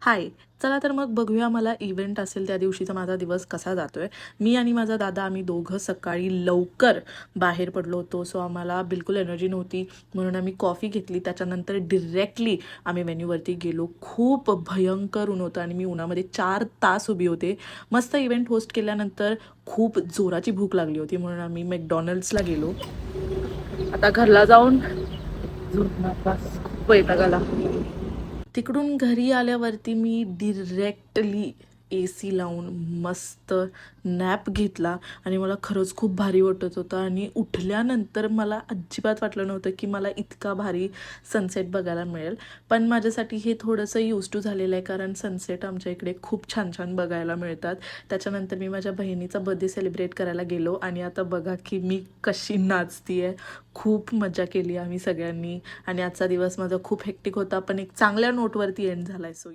हाय. चला तर मग बघूया मला इव्हेंट असेल त्या दिवशीचा माझा दिवस कसा जातोय. मी आणि माझा दादा आम्ही दोघं सकाळी लवकर बाहेर पडलो होतो. सो आम्हाला बिलकुल एनर्जी नव्हती म्हणून आम्ही कॉफी घेतली. त्याच्यानंतर डिरेक्टली आम्ही व्हेन्यूवरती गेलो. खूप भयंकर ऊन होतं आणि मी उन्हामध्ये 4 तास उभी होते. मस्त इव्हेंट होस्ट केल्यानंतर खूप जोराची भूक लागली होती म्हणून आम्ही मॅकडॉनल्ड्सला गेलो. आता घरला जाऊन झोपणार बस. खूप वैताग आला. तिकडून घरी आल्यावरती मी डिरेक्टली AC लावून मस्त नॅप घेतला आणि मला खरंच खूप भारी वाटत होतं. आणि उठल्यानंतर मला अजिबात वाटलं नव्हतं की मला इतका भारी सनसेट बघायला मिळेल. पण माझ्यासाठी हे थोडंसं यूज टू झालेलं आहे, कारण सनसेट आमच्या इकडे खूप छान छान बघायला मिळतात. त्याच्यानंतर मी माझ्या बहिणीचा बर्थडे सेलिब्रेट करायला गेलो आणि आता बघा की मी कशी नाचतीये. खूप मजा केली आम्ही सगळ्यांनी आणि आजचा दिवस माझा खूप हेक्टिक होता, पण एक चांगल्या नोटवरती एंड झालाय. सो